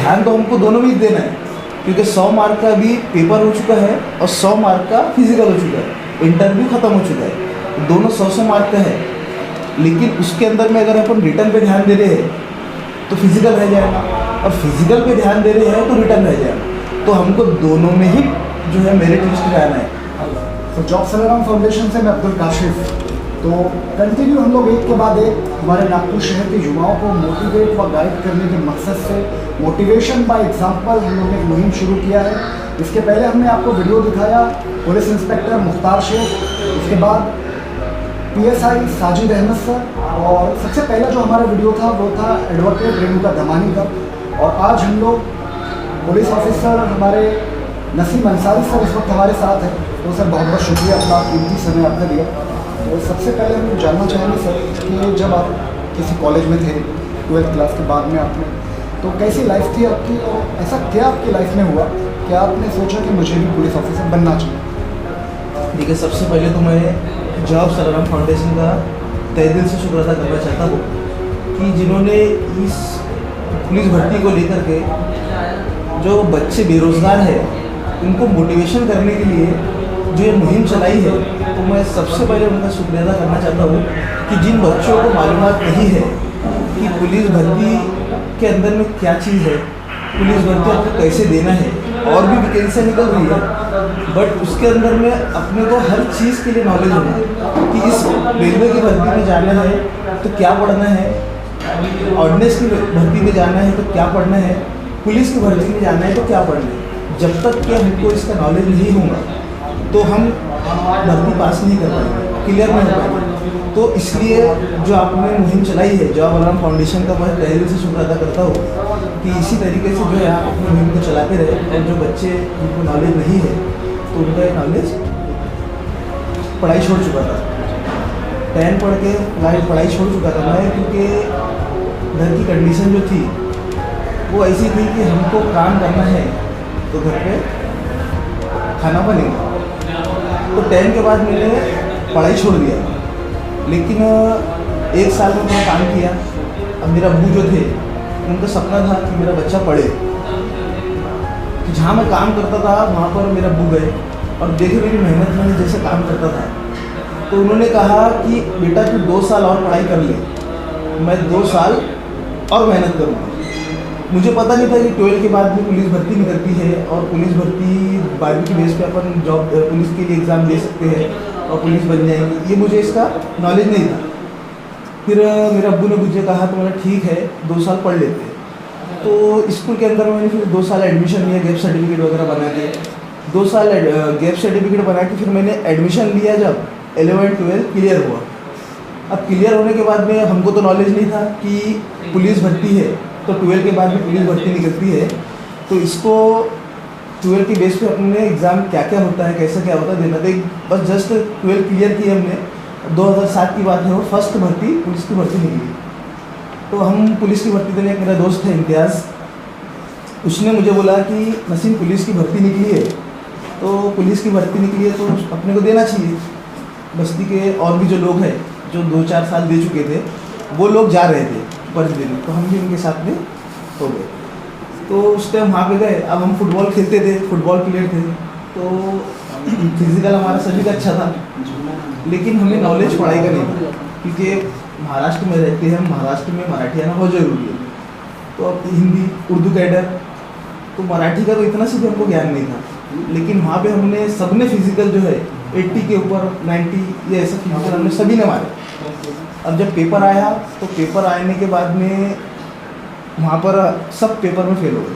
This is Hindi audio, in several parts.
ध्यान तो हमको दोनों में ही देना है, क्योंकि 100 मार्क का भी पेपर हो चुका है और 100 मार्क का फिजिकल हो चुका है, इंटरव्यू ख़त्म हो चुका है, दोनों 100 मार्क का है। लेकिन उसके अंदर में अगर अपन रिटर्न पे ध्यान दे रहे हैं तो फिजिकल रह जाएगा, और फिजिकल पे ध्यान दे रहे हैं तो रिटर्न रह जाएगा। तो हमको दोनों में ही जो है मेरिट लिस्ट में आना है। तो जॉब सलाराम फाउंडेशन से मैं अब्दुल काशिफ। तो कंटिन्यू हम लोग एक के बाद एक हमारे नागपुर शहर के युवाओं को मोटिवेट व गाइड करने के मकसद से मोटिवेशन बाय एग्जांपल हम लोग ने एक मुहिम शुरू किया है। इसके पहले हमने आपको वीडियो दिखाया पुलिस इंस्पेक्टर मुख्तार शेख, उसके बाद PSI साजिद अहमद सर, और सबसे पहला जो हमारा वीडियो था वो था एडवोकेट रेणुका धमानी का। और आज हम लोग पुलिस ऑफिसर हमारे नसीम अंसारी सर इस वक्त हमारे साथ हैं। तो सर बहुत बहुत शुक्रिया, अपना कीमती समय आपने दिया। तो सबसे पहले हम जानना चाहेंगे सर कि जब आप किसी कॉलेज में थे 12th क्लास के बाद में आपने, तो कैसी लाइफ थी आपकी, और ऐसा क्या आपकी लाइफ में हुआ कि आपने सोचा कि मुझे भी पुलिस ऑफिसर बनना चाहिए? ठीक है, सबसे पहले तो मैं जॉब सलाराम फाउंडेशन का तहे दिल से शुक्र अदा करना चाहता हूँ कि जिन्होंने इस पुलिस भर्ती को लेकर के जो बच्चे बेरोज़गार हैं उनको मोटिवेशन करने के लिए जो ये मुहिम चलाई है, तो मैं सबसे पहले उनका शुक्रिया अदा करना चाहता हूँ कि जिन बच्चों को मालूमात नहीं है कि पुलिस भर्ती के अंदर में क्या चीज़ है, पुलिस भर्ती आपको कैसे देना है, और भी वैकेंसियाँ निकल रही है, बट उसके अंदर में अपने को हर चीज़ के लिए नॉलेज होना है कि इस रेलवे की भर्ती में जाना है तो क्या पढ़ना है, ऑर्डिनेंस की भर्ती में जाना है तो क्या पढ़ना है, पुलिस की भर्ती में जाना है तो क्या पढ़ना है। जब तक कि हमको इसका नॉलेज नहीं होगा तो हम भर्ती पास नहीं कर पाएंगे, क्लियर नहीं हो पाएंगे। तो इसलिए जो आपने मुहिम चलाई है जॉब सलाराम फाउंडेशन का, मैं तहे दिल से शुक्र अदा करता हूँ कि इसी तरीके से जो है आप अपनी मुहिम को चलाते रहे, और जो बच्चे जिनको नॉलेज नहीं है तो उनका नॉलेज पढ़ाई छोड़ चुका था, 10 पढ़ के पढ़ाई छोड़ चुका था मैं, क्योंकि घर की कंडीशन जो थी वो ऐसी थी कि हमको काम करना है तो घर पे खाना बनेगा। तो 10 के बाद मैंने पढ़ाई छोड़ दिया, लेकिन 1 साल में मैंने काम किया। अब मेरा अब्बू जो थे उनका सपना था कि मेरा बच्चा पढ़े, तो जहाँ मैं काम करता था वहाँ पर मेरा अब्बू गए और देखे मेरी मेहनत में जैसे काम करता था, तो उन्होंने कहा कि बेटा तू 2 साल और पढ़ाई कर ले, मैं 2 साल और मेहनत करूँगा। मुझे पता नहीं था कि 12 के बाद भी पुलिस भर्ती निकलती है, और पुलिस भर्ती 12वीं की बेस पे अपन जॉब पुलिस के लिए एग्ज़ाम दे सकते हैं और पुलिस बन जाएंगे, ये मुझे इसका नॉलेज नहीं था। फिर मेरे अब्बू ने मुझे कहा तो मैंने ठीक है 2 साल पढ़ लेते हैं। तो स्कूल के अंदर मैंने फिर 2 साल एडमिशन लिया, गैप सर्टिफिकेट वगैरह बना के 2 साल गैप सर्टिफिकेट बना के फिर मैंने एडमिशन लिया। जब 11-12 क्लियर हुआ, अब क्लियर होने के बाद में हमको तो नॉलेज नहीं था कि पुलिस भर्ती है, तो 12 के बाद भी पुलिस भर्ती निकलती है, तो इसको 12 की बेस पे अपने एग्ज़ाम क्या क्या होता है, कैसा क्या होता है देना था। बस जस्ट 12 क्लियर की हमने, 2007 की बात है, वो फर्स्ट भर्ती पुलिस की भर्ती निकली। तो हम पुलिस की भर्ती देने, मेरा दोस्त है इम्तियाज़, उसने मुझे बोला कि नसीम पुलिस की भर्ती निकली है, तो पुलिस की भर्ती निकली है तो अपने को देना चाहिए। बस्ती के और भी जो लोग हैं जो 2-4 साल दे चुके थे वो लोग जा रहे थे भर्ती देने, तो हम भी उनके साथ में हो गए। तो उस टाइम वहाँ पे गए। अब हम फुटबॉल खेलते थे, फुटबॉल प्लेयर थे, तो फिजिकल हमारा सभी का अच्छा था, लेकिन हमें नॉलेज पढ़ाई का नहीं था, क्योंकि महाराष्ट्र में रहते हैं हम, महाराष्ट्र में मराठी आना बहुत ज़रूरी है। तो अब हिंदी उर्दू कैडर, तो मराठी का तो इतना सी भी हमको ज्ञान नहीं था, लेकिन वहाँ पे हमने सबने फिजिकल जो है 80 के ऊपर 90 ये ऐसा फिजिकल हमने सभी ने मारे। अब जब पेपर आया तो पेपर आने के बाद में वहाँ पर सब पेपर में फेल हो गए।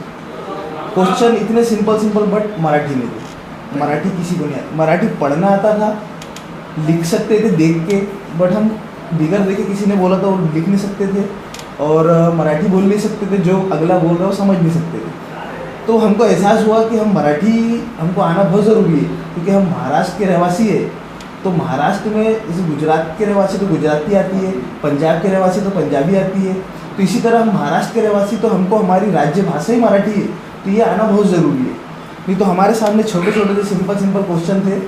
क्वेश्चन इतने सिंपल बट मराठी में थे, मराठी किसी को नहीं आता। मराठी पढ़ना आता था, लिख सकते थे देख के, बट हम बिगर देखे किसी ने बोला तो वो लिख नहीं सकते थे, और मराठी बोल नहीं सकते थे, जो अगला बोल रहा है वो समझ नहीं सकते थे। तो हमको एहसास हुआ कि हम मराठी हमको आना बहुत ज़रूरी है, क्योंकि हम महाराष्ट्र के रहवासी है। तो महाराष्ट्र में जैसे गुजरात के रहवासी तो गुजराती आती है, पंजाब के रहवासी तो पंजाबी आती है, तो इसी तरह हम महाराष्ट्र के रहवासी तो हमको हमारी राज्य भाषा ही मराठी है, तो ये आना बहुत ज़रूरी है। नहीं तो हमारे सामने छोटे छोटे से सिंपल क्वेश्चन थे,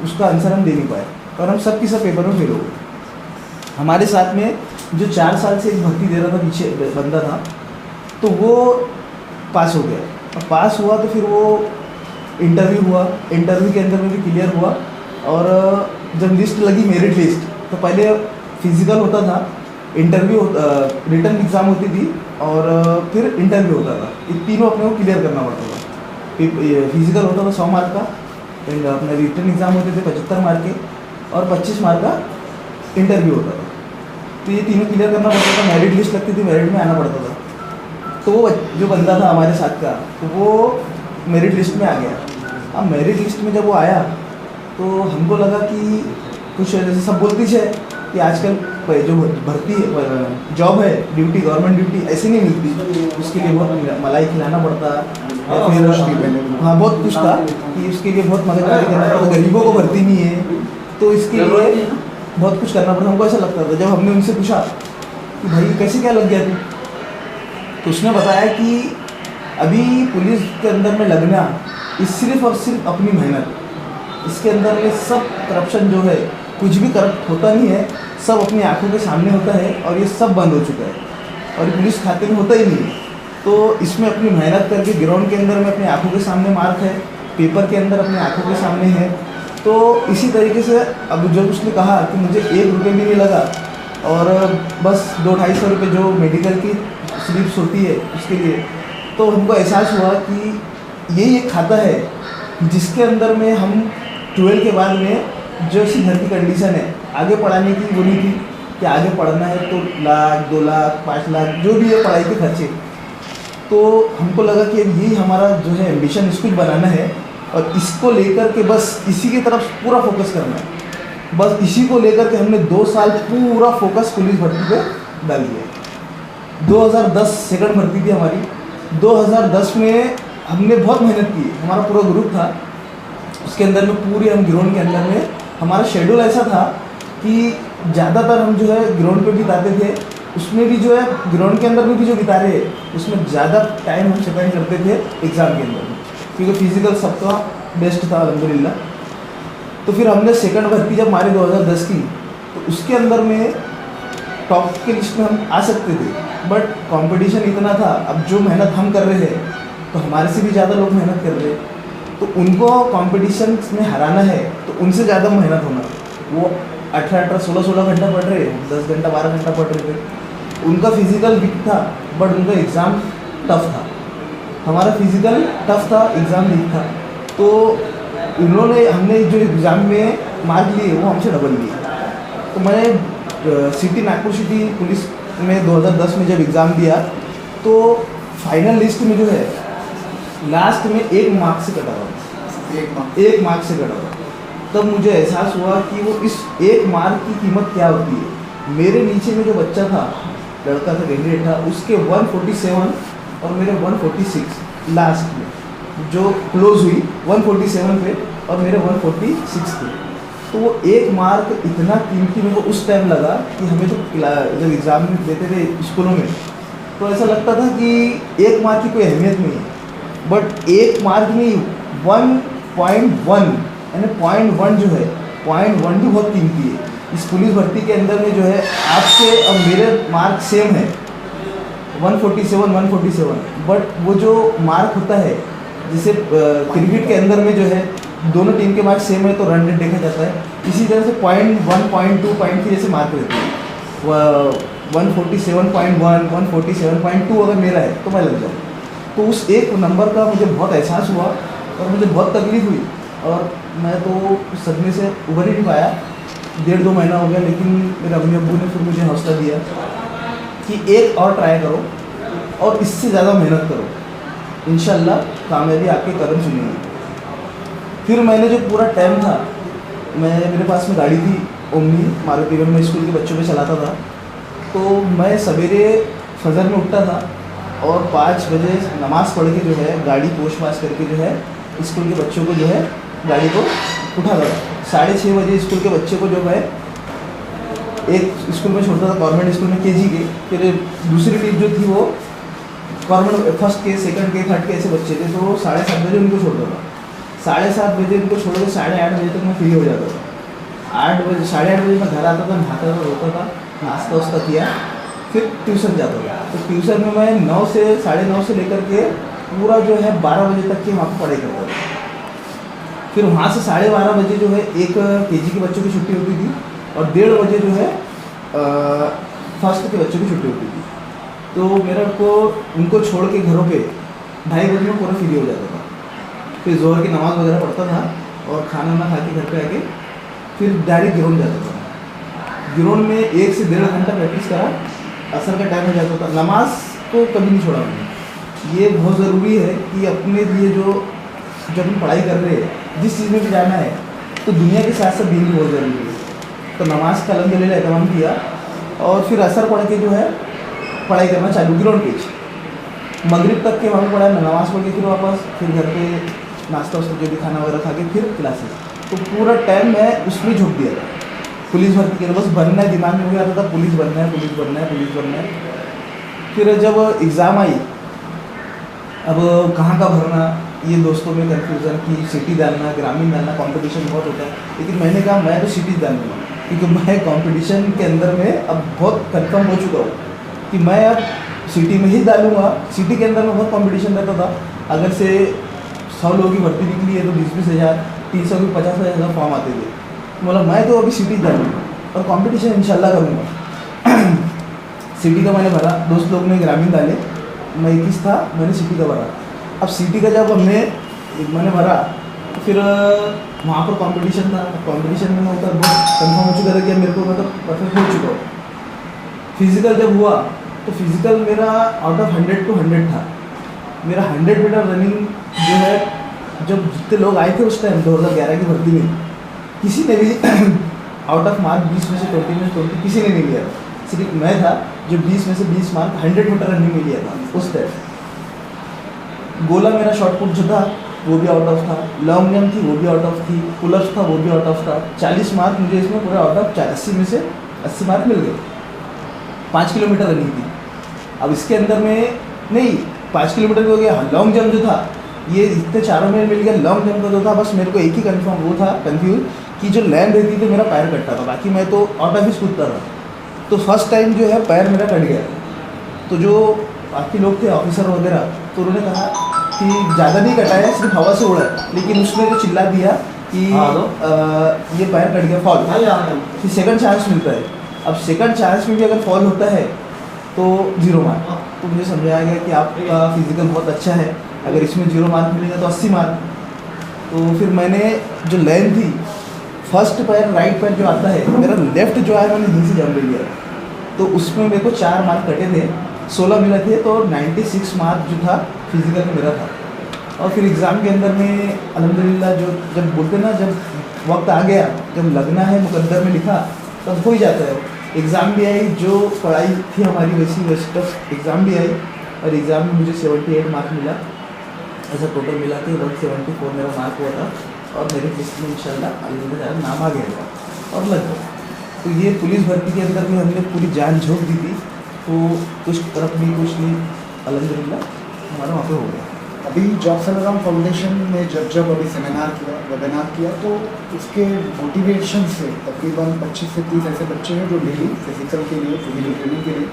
उसका आंसर हम दे नहीं पाए और हम सब की सब पेपर में फेल हो गए। हमारे साथ में जो 4 साल से एक भर्ती दे रहा था पीछे बंदा था, तो वो पास हो गया। अब पास हुआ तो फिर वो इंटरव्यू हुआ, इंटरव्यू के अंदर में भी क्लियर हुआ। और जब लिस्ट लगी मेरिट लिस्ट, तो पहले फिजिकल होता था, इंटरव्यू रिटन एग्ज़ाम होती थी और फिर इंटरव्यू होता था। ये तीनों अपने को क्लियर करना पड़ता था। फिजिकल होता था 100 मार्क का, फिर अपने रिटन एग्ज़ाम होते थे 75 मार्क के, और 25 मार्क का इंटरव्यू होता था। तो ये तीनों क्लियर करना पड़ता था। मेरिट लिस्ट लगती थी, मेरिट में आना पड़ता था। तो वो जो बंदा था हमारे साथ का, तो वो मेरिट लिस्ट में आ गया। अब मेरिट लिस्ट में जब वो आया तो हमको लगा कि कुछ जैसे सब बोलती है कि आजकल जो भर्ती जॉब है, ड्यूटी, गवर्नमेंट ड्यूटी ऐसी नहीं मिलती, उसके लिए बहुत मलाई खिलाना पड़ता, या फिर हाँ बहुत कुछ था कि उसके लिए बहुत मदद करना पड़ता, गरीबों को भर्ती नहीं है, तो इसके लिए बहुत कुछ करना पड़ता। हमको ऐसा लगता था। जब हमने उनसे पूछा कि भाई कैसे क्या लग गया तू, तो उसने बताया कि अभी पुलिस के अंदर में लगना सिर्फ और सिर्फ अपनी मेहनत, इसके अंदर में सब करप्शन जो है, कुछ भी करप्ट होता नहीं है, सब अपनी आंखों के सामने होता है और ये सब बंद हो चुका है और ये पुलिस खाते में होता ही नहीं है। तो इसमें अपनी मेहनत करके ग्राउंड के अंदर में अपनी आंखों के सामने मार्क है, पेपर के अंदर अपनी आंखों के सामने है। तो इसी तरीके से अब जब उसने कहा कि मुझे 1 रुपये भी नहीं लगा और बस 200-250 रुपये जो मेडिकल की स्लिप्स होती है उसके लिए, तो हमको एहसास हुआ कि यही एक खाता है जिसके अंदर में हम 12 के बाद में जो ऐसी घर की कंडीशन है, आगे पढ़ाने की वो नहीं थी कि आगे पढ़ना है तो लाख 2 लाख 5 लाख जो भी है पढ़ाई के खर्चे। तो हमको लगा कि अब यही हमारा जो है एम्बिशन स्कूल बनाना है और इसको लेकर के बस इसी की तरफ पूरा फोकस करना है। बस इसी को लेकर के हमने 2 साल पूरा फोकस पुलिस भर्ती पे डाल दिया। 2010 सेकंड भर्ती थी हमारी। 2010 में हमने बहुत मेहनत की, हमारा पूरा ग्रुप था, उसके अंदर में पूरी हम ग्राउंड के अंदर में हमारा शेड्यूल ऐसा था कि ज़्यादातर हम जो है ग्राउंड पे बिताते थे, उसमें भी जो है ग्राउंड के अंदर में भी जो बिता रहे उसमें ज़्यादा टाइम हम स्पेंड करते थे एग्ज़ाम के अंदर में, क्योंकि फिजिकल सबका बेस्ट था अल्हम्दुलिल्लाह। तो फिर हमने सेकंड भर्ती जब हमारी 2010 की, तो उसके अंदर में टॉप के लिस्ट में हम आ सकते थे, बट कंपटीशन इतना था। अब जो मेहनत हम कर रहे हैं तो हमारे से भी ज़्यादा लोग मेहनत कर रहे हैं, तो उनको कंपटीशन में हराना है तो उनसे ज़्यादा मेहनत होना। वो 18-18 16-16 घंटा पढ़ रहे, 10 घंटा 12 घंटा पढ़ रहे थे। उनका फिजिकल वीक था बट उनका एग्ज़ाम टफ था, हमारा फिजिकल टफ था, एग्ज़ाम वीक था। तो हमने जो एग्ज़ाम में मार्क लिए वो हमसे डबल लिए। तो मैंने सिटी नागपुर सिटी पुलिस में 2010 में जब एग्ज़ाम दिया तो फाइनल लिस्ट में जो है लास्ट में 1 मार्क से कटा हुआ, 1 मार्क से कटा हुआ। तब मुझे एहसास हुआ कि वो इस 1 मार्क की कीमत क्या होती है। मेरे नीचे में जो बच्चा था, लड़का था, कैंडिडेट था, उसके 147 और मेरे 146 लास्ट में जो क्लोज हुई 147 पे और मेरे 146 थे। तो वो 1 मार्क इतना कीमती मेरे को उस टाइम लगा कि हमें तो जब एग्ज़ाम में देते थे स्कूलों में तो ऐसा लगता था कि 1 मार्क की कोई अहमियत नहीं है, बट 1 मार्क नहीं 1.1 यानी 0.1 जो है 0.1 भी बहुत कीमती है। इस पुलिस भर्ती के अंदर में जो है आपसे और मेरे मार्क सेम है 147, बट वो जो मार्क होता है जैसे क्रिकेट के अंदर में जो है दोनों टीम के मार्क सेम है तो रन रेट देखा जाता है, इसी तरह से 0.1, 0.2, 0.3 ऐसे मार्क रहते हैं। 147.1, 147.2 अगर मेरा है तो मैं लग जाऊँ। तो उस एक नंबर का मुझे बहुत एहसास हुआ और मुझे बहुत तकलीफ हुई और मैं तो उस सदमे से उभर ही नहीं पाया। 1.5-2 महीना हो गया, लेकिन मेरे अम्मी अब्बू ने फिर मुझे हौसला दिया कि एक और ट्राई करो और इससे ज़्यादा मेहनत करो, इंशाल्लाह कामयाबी आपके कदम चुनेंगी। फिर मैंने जो पूरा टाइम था, मेरे पास में गाड़ी थी ओमनी मारुति वैन, मैं स्कूल के बच्चों पे चलाता था। तो मैं सवेरे फजर में उठता था और 5 बजे नमाज़ पढ़ के जो है गाड़ी पोस्ट पास करके जो है स्कूल के बच्चों को जो है गाड़ी को उठाता था। 6:30 बजे स्कूल के बच्चे को जो है एक स्कूल में छोड़ता था, गवर्नमेंट स्कूल में केजी के, फिर दूसरी टीम जो थी वो गवर्नमेंट फर्स्ट के, सेकंड के, थर्ड के ऐसे बच्चे थे, तो 7:30 बजे उनको छोड़ता था। 7:30 बजे उनको छोड़ के 8:30 बजे तक मैं फ्री हो जाता था। 8 बजे 8:30 बजे मैं घर आता था, नहाता था, रोता था, नाश्ता वास्ता किया, फिर ट्यूशन जाता था। तो ट्यूशन में मैं 9 से 9:30 से लेकर के पूरा जो है 12 बजे तक की वहाँ पर पढ़ाई करता था। फिर वहाँ से 12:30 बजे जो है एक केजी के बच्चों की छुट्टी होती थी और 1:30 बजे जो है फर्स्ट के बच्चों की छुट्टी होती थी। तो मेरा को उनको छोड़ के घरों पे 2:30 बजे में पूरा फ्री हो जाता था। फिर जोहर की नमाज़ वगैरह पढ़ता था और खाना वाना खा के घर पे आके फिर डायरेक्ट ग्राउंड जाता था। ग्राउंड में 1 से 1.5 घंटा प्रैक्टिस करा, असर का टाइम हो जाता था। नमाज को कभी नहीं छोड़ा मैंने। ये बहुत ज़रूरी है कि अपने लिए जो जब हम पढ़ाई कर रहे हैं जिस चीज़ में भी जाना है तो दुनिया के साथ साथ दीन भी बहुत ज़रूरी है। तो नमाज का अल्हम्दुलिल्लाह एहतमाम किया और फिर असर पढ़ के जो है पढ़ाई करना चालू ग्राउंड पे। मगरिब तक के वहाँ पर पढ़ा, नमाज़ पढ़ के फिर वापस, फिर घर पे नाश्ता वास्ता जो भी खाना वगैरह खा के फिर क्लासेस। तो पूरा टाइम मैं उसमें झोंक दिया था। पुलिस भर्ती के बस बनना है, दिमाग में वही आता था पुलिस बनना है, पुलिस बनना है, पुलिस बनना है। फिर जब एग्ज़ाम आई, अब कहाँ का भरना, ये दोस्तों में कन्फ्यूज़न कि सिटी डालना, ग्रामीण डालना, कंपटीशन बहुत होता है। लेकिन मैंने कहा मैं तो सिटी डालूंगा, क्योंकि मैं कंपटीशन के अंदर में अब बहुत कन्फर्म हो चुका हूँ कि मैं अब सिटी में ही डालूंगा। सिटी के अंदर में बहुत कंपटीशन रहता था। अगर से 100 लोगों की भर्ती निकली है तो 20-20 हज़ार, 300 की 50,000 फॉर्म आते थे। मतलब मैं तो अभी सिटी डालूंगा और कंपटीशन इंशाल्लाह करूँगा। सिटी का मैंने भरा, दोस्त लोग ने ग्रामीण डाले, मैं 21 था, मैंने सिटी का भरा। अब सिटी का जब मैंने भरा तो फिर वहाँ पर कंपटीशन था। कंपटीशन में मैं उतर बहुत कन्फर्म हो चुका था कि मेरे को मतलब परफेक्ट हो चुका हूँ। फिज़िकल जब हुआ तो फिज़िकल मेरा आउट ऑफ 100 to 100 था। मेरा 100 मीटर रनिंग जो है, जब जितने लोग आए थे उस टाइम 2011 की भर्ती में, किसी ने भी आउट ऑफ मार्क 20 में से 20 में से 20 किसी ने नहीं लिया। सिर्फ मैं था जो 20 में से 20 मार्क 100 मीटर रनिंग में लिया था उस टाइम। गोला मेरा शॉर्ट पुट जो था वो भी आउट ऑफ था, लॉन्ग जंप थी वो भी आउट ऑफ थी, पुलअप्स था वो भी आउट ऑफ था। 40 मार्क मुझे इसमें पूरा आउट ऑफ 80 में से 80 मार्क मिल गए। 5 किलोमीटर रनिंग थी। अब इसके अंदर में नहीं 5 किलोमीटर हो गया। लॉन्ग जंप जो था ये इतने चारों में मिल गया। लॉन्ग जंप का जो था बस मेरे को एक ही कन्फर्म वो था कन्फ्यूज कि जो लैंड रहती थी मेरा पैर कटता था, बाकी मैं तो आउट ऑफ ही कूदता था। तो फर्स्ट टाइम जो है पैर मेरा कट गया। तो जो बाकी लोग थे ऑफिसर वगैरह, तो उन्होंने कहा कि ज़्यादा नहीं कटा है, सिर्फ हवा से उड़ा है। लेकिन उसने जो चिल्ला दिया कि ये पैर कट गया, फॉल। फिर सेकंड चांस मिलता है। अब सेकंड चांस में भी अगर फॉल होता है तो 0 मार्क। तो मुझे समझाया गया कि आपका फिजिकल बहुत अच्छा है, अगर इसमें 0 मार्क मिलेगा तो 80 मार्क। तो फिर मैंने जो लाइन थी, फर्स्ट पैर राइट पैर जो आता है, मेरा लेफ्ट जो है मैंने यहीं से जंप ले लिया। तो उसमें मेरे को 4 मार्क कटे थे, 16 मिले थे, तो 96 मार्क जो था फिजिकल में मेरा था। और फिर एग्ज़ाम के अंदर में अल्हम्दुलिल्लाह जो जब बोलते ना, जब वक्त आ गया, जब लगना है मुकद्दर में लिखा, तब हो ही जाता है। एग्ज़ाम भी आई, जो पढ़ाई थी हमारी वैसी टफ एग्ज़ाम भी आई और एग्ज़ाम में मुझे 78 मार्क मिला। ऐसा टोटल मिला के 174 मेरा मार्क हुआ था और मेरे लिस्ट में इंशाल्लाह अल्हम्दुलिल्लाह नाम आ गया था और लग गया। तो ये पुलिस भर्ती के अंदर भी हमने पूरी जान झोंक दी थी, तो कुछ तरफ भी कुछ नहीं, अल्हम्दुलिल्लाह हमारा वहाँ पे हो गया। अभी जॉब सलाराम फाउंडेशन में जब अभी वेबिनार किया तो उसके मोटिवेशन से तकरीबन 25 से 30 ऐसे बच्चे हैं जो डेली फिजिकल ट्रेनिंग के लिए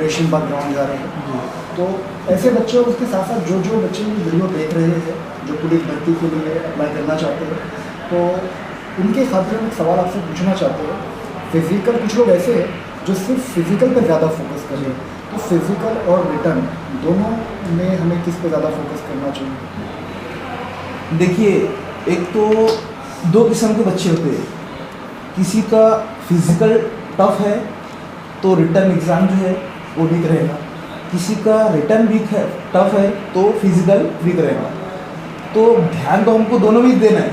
रेशम बाग ग्राउंड जा रहे हैं। तो ऐसे बच्चे और उसके साथ साथ जो बच्चे वीडियो देख रहे हैं जो पुलिस भर्ती के लिए अप्लाई करना चाहते हैं, तो उनके खातिर में एक सवाल आपसे पूछना चाहते हैं। फिजिकल कुछ लोग ऐसे हैं जो सिर्फ फिजिकल पर ज़्यादा फोकस कर रहे हैं, तो फिजिकल और रिटर्न दोनों में हमें किस पे ज़्यादा फोकस करना चाहिए? देखिए, एक तो 2 किस्म के बच्चे होते हैं। किसी का फिजिकल टफ है तो रिटर्न एग्ज़ाम जो है वो वीक रहेगा, किसी का रिटर्न वीक है, टफ है तो फिजिकल वीक रहेगा। तो ध्यान तो हमको दोनों भी देना है,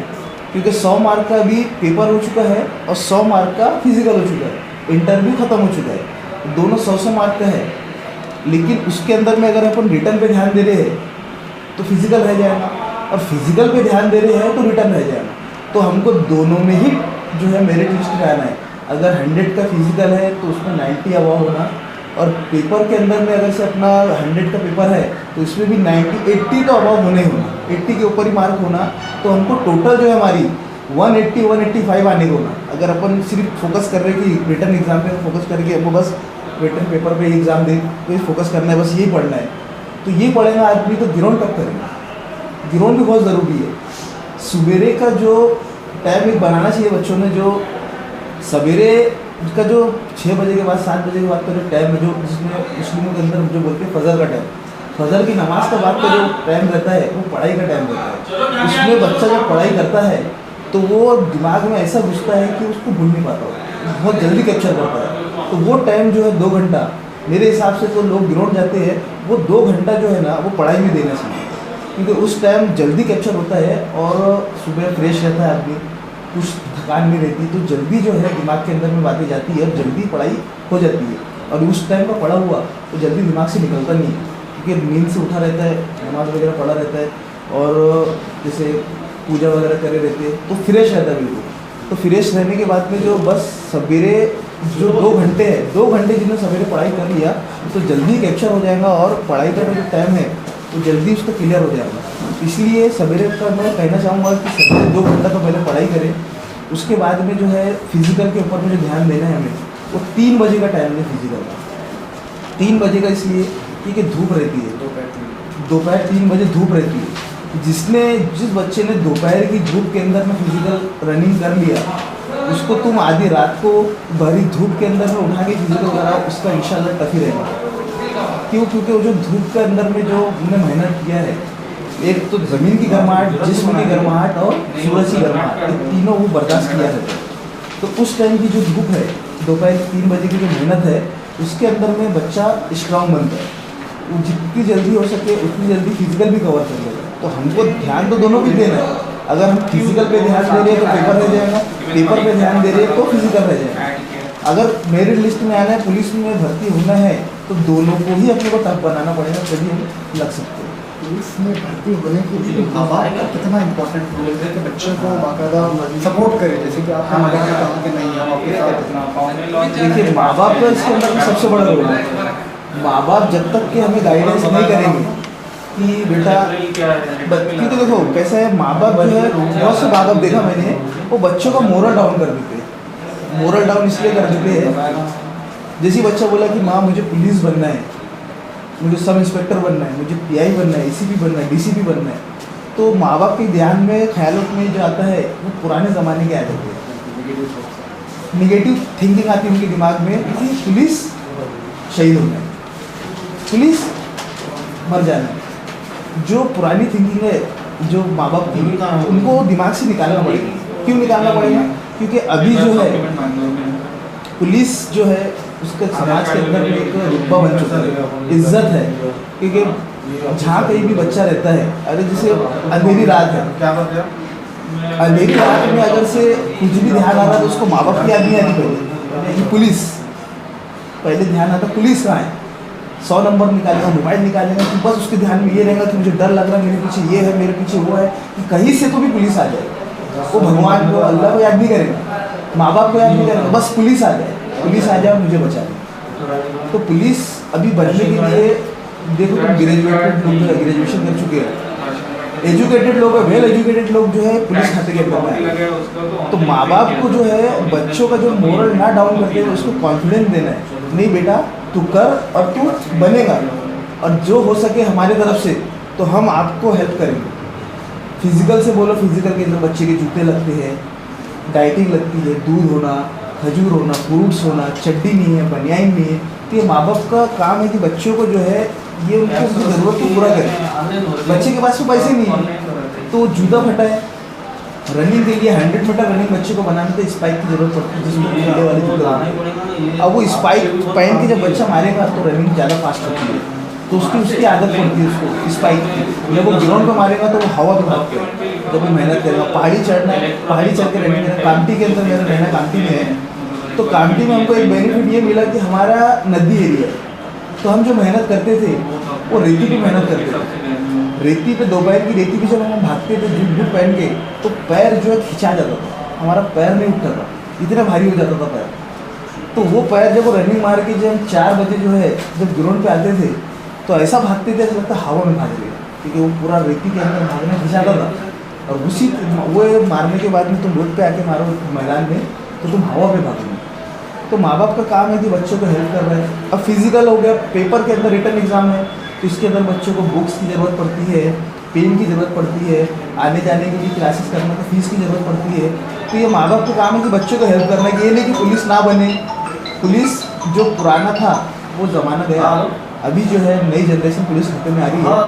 क्योंकि 100 मार्क का भी पेपर हो चुका है और 100 मार्क का फिजिकल हो चुका है, इंटरव्यू ख़त्म हो चुका है, दोनों 100 मार्क का है। लेकिन उसके अंदर में अगर अपन रिटर्न पे ध्यान दे रहे हैं तो फिजिकल रह जाएगा, और फिजिकल पे ध्यान दे रहे हैं तो रिटर्न रह जाएगा। तो हमको दोनों में ही जो है मेरिट लिस्ट में आना है। अगर 100 का फिजिकल है तो उसमें 90 अबव होना, और पेपर के अंदर में अगर से अपना 100 का पेपर है तो इसमें भी 80 तो अबव होने होना, 80 के ऊपर ही मार्क होना। तो हमको टोटल जो है हमारी 180-185 आने को होना। अगर अपन सिर्फ फोकस कर रहे हैं कि रिटर्न एग्जाम पे फोकस करके हमको बस रिटर्न पेपर पे एग्ज़ाम दे तो फोकस करना है, बस यही पढ़ना है, तो ये पढ़ेगा आदमी तो ग्राउंड कब करेगा? ग्राउंड भी बहुत ज़रूरी है। सवेरे का जो टाइम एक बनाना चाहिए बच्चों ने, जो सवेरे का जो 6 बजे के बाद 7 बजे के बाद का जो टाइम है, जो जिसमें मुस्लिमों के अंदर जो बोलते हैं फजर का टाइम, फजर की नमाज के बाद का जो टाइम रहता है वो पढ़ाई का टाइम रहता है। उसमें बच्चा जब पढ़ाई करता है तो वो दिमाग में ऐसा घुसता है कि उसको भूल नहीं पाता, बहुत जल्दी कैप्चर करता है। तो वो टाइम जो है 2 घंटा, मेरे हिसाब से तो लोग ग्राउंड जाते हैं वो 2 घंटा जो है ना वो पढ़ाई में देना चाहिए, क्योंकि उस टाइम जल्दी कैप्चर होता है और सुबह फ्रेश रहता है आदमी, कुछ थकान नहीं रहती, तो जल्दी जो है दिमाग के अंदर में बातें जाती है और जल्दी पढ़ाई हो जाती है। और उस टाइम का पढ़ा हुआ तो जल्दी दिमाग से निकलता नहीं है, क्योंकि नींद से उठा रहता है, नमाज वगैरह पढ़ा रहता है और जैसे पूजा वगैरह करे रहते हैं तो फ्रेश रहता है बिल्कुल। तो फ्रेश रहने के बाद में जो बस सवेरे जो 2 घंटे है, 2 घंटे जिन्होंने सवेरे पढ़ाई कर लिया तो जल्दी कैप्चर हो जाएगा और पढ़ाई का जो टाइम है तो जल्दी उसका क्लियर हो जाएगा। इसलिए सवेरे का मैं कहना चाहूँगा कि सवेरे 2 घंटा तो पहले पढ़ाई करें, उसके बाद में जो है फिजिकल के ऊपर में जो ध्यान देना है हमें, वो 3 बजे का टाइम है फिजिकल का। 3 बजे का इसलिए क्योंकि धूप रहती है, दोपहर 3 बजे धूप रहती है। जिस बच्चे ने दोपहर की धूप के अंदर में फिजिकल रनिंग कर लिया, उसको तुम आधी रात को भरी धूप के अंदर में उठा के फिजिकल कराओ, उसका इंशाल्लाह टफ ही रहेगा। क्यों? क्योंकि वो जो धूप के अंदर में जो उन्होंने मेहनत किया है, एक तो ज़मीन की गर्माहट, जिस्म की गर्माहट और सूरज की गर्माहट, ये तीनों वो बर्दाश्त किया है। तो उस टाइम की जो धूप है, दोपहर 3 बजे की जो मेहनत है, उसके अंदर में बच्चा स्ट्रांग बनता है। वो जितनी जल्दी हो सके उतनी जल्दी फिजिकल भी कवर कर लेगा। तो हमको ध्यान तो दोनों भी देना है। अगर हम फिजिकल पे ध्यान दे रहे हैं तो पेपर रह जाएगा, पेपर पे ध्यान दे रहे हैं तो फिजिकल रह जाएगा। अगर मेरिट लिस्ट में आना है, पुलिस में भर्ती होना है, तो दोनों को ही अपने को टफ बनाना पड़ेगा, तभी हम लग सकते हैं। पुलिस में भर्ती होने के लिए माँ बाप का कितना इंपॉर्टेंट रोल है कि बच्चे को बाकायदा सपोर्ट करे, जैसे कि आपने मदद में कहा कि नहीं हम आपके साथ इतना। देखिए, माँ बाप का इसके अंदर सबसे बड़ा रोल है। माँ बाप जब तक कि हमें गाइडेंस नहीं करेंगे कि बेटा, क्योंकि देखो कैसा है, माँ बाप जो है, बहुत से माँ बाप देखा मैंने, वो बच्चों का मोरल डाउन कर देते हैं। मोरल डाउन इसलिए कर देते हैं, जैसे बच्चा बोला कि माँ मुझे पुलिस बनना है, मुझे सब इंस्पेक्टर बनना है, मुझे पीआई बनना है, एसीपी बनना है, डीसीपी बनना है, तो माँ बाप के ध्यान में ख्यालों में जो आता है वो पुराने ज़माने की आदत है। निगेटिव थिंकिंग आती है उनके दिमाग में कि पुलिस शहीद होना है, पुलिस मर जाना है। जो पुरानी थिंकिंग है जो माँ बाप की, उनको दिमाग से निकालना पड़ेगा। क्यों निकालना पड़ेगा? क्योंकि अभी जो है पुलिस जो है उसके समाज के अंदर में एक रुतबा बन चुका है, इज्जत है। क्योंकि जहाँ कहीं भी बच्चा रहता है, अरे जैसे अंधेरी रात है, अंधेरी रात में अगर से कुछ भी ध्यान आ रहा है तो उसको माँ बाप की याद नहीं आती, पहले पुलिस, पहले ध्यान आता पुलिस कहाँ है, 100 नंबर निकालेगा, मोबाइल निकालेगा, कि बस उसके ध्यान में ये रहेगा कि मुझे डर लग रहा है, मेरे पीछे ये है, मेरे पीछे वो है, कि कहीं से तो भी पुलिस आ जाए। वो भगवान को, अल्लाह को याद नहीं करेगा, माँ बाप को याद नहीं करेगा, बस पुलिस आ जाए, पुलिस आ जाए मुझे बचा ले। तो पुलिस अभी बनने के लिए देखो, तुम ग्रेजुएटेड लोग जो है, ग्रेजुएशन कर चुके हैं, एजुकेटेड लोग है, वेल एजुकेटेड लोग जो है पुलिस खाते के अंदर है। तो माँ बाप को जो है बच्चों का जो मोरल ना डाउन करके उसको कॉन्फिडेंस देना है, नहीं बेटा तू कर और तू बनेगा, और जो हो सके हमारे तरफ से तो हम आपको हेल्प करेंगे। फिजिकल से बोलो, फिजिकल के अंदर बच्चे के जूते लगते हैं, डाइटिंग लगती है, दूध होना, खजूर होना, फ्रूट्स होना, चड्डी नहीं है, बनियाइन नहीं है। तो ये माँ बाप का काम है कि बच्चों को जो है ये उनको उनकी ज़रूरत को पूरा करें। बच्चे के पास तो पैसे नहीं है तो जूता फटा है, रनिंग के लिए 100 मीटर रनिंग बच्चे को बनाने तो स्पाइक की जरूरत पड़ती है, जिसमें खेलने वाले जूते। अब वो स्पाइक पहन के जब बच्चा मारेगा तो रनिंग ज़्यादा फास्ट होती है, तो उसकी आदत पड़ती है उसको स्पाइक की। जब वो ग्राउंड पर मारेगा तो वो हवा में भागते हैं, जब वो मेहनत करेगा, पहाड़ी चढ़ना है, पहाड़ी चढ़ के रनिंग करना। कामटी के अंदर मेरा रहना कामटी में है, तो कामटी में हमको एक बेनिफिट ये मिला कि हमारा नदी एरिया है, तो हम जो मेहनत करते थे वो रेती पे मेहनत करते थे। रेती पे, दोपहर की रेती पे जब हम भागते थे जूट बूट पहन के, तो पैर जो है खिंचा जाता था, हमारा पैर नहीं उठता था, इतना भारी हो जाता था पैर। तो वो पैर जब वो रनिंग मार के जब हम 4 बजे जो है जब ग्राउंड पे आते थे तो ऐसा भागते थे, ऐसा लगता हवा में भाग रहे, क्योंकि वो पूरा रेती के अंदर भागना खिंचाता था। और उसी वो मारने के बाद में तुम रोड पे आके मारो मैदान में तो तुम हवा पे भागोगे। तो माँ बाप का काम है कि बच्चों को हेल्प कर रहे हैं। अब फिजिकल हो गया, पेपर के अंदर रिटर्न एग्जाम है, तो इसके अंदर बच्चों को बुक्स की ज़रूरत पड़ती है, पेन की ज़रूरत पड़ती है, आने जाने के लिए क्लासेस करने को फीस की ज़रूरत पड़ती है। तो ये माँ बाप का काम है कि बच्चों को हेल्प करना, कि ये नहीं कि पुलिस ना बने। पुलिस जो पुराना था वो ज़माना गया, अभी जो है नई जनरेशन पुलिस खाते में आ रही है।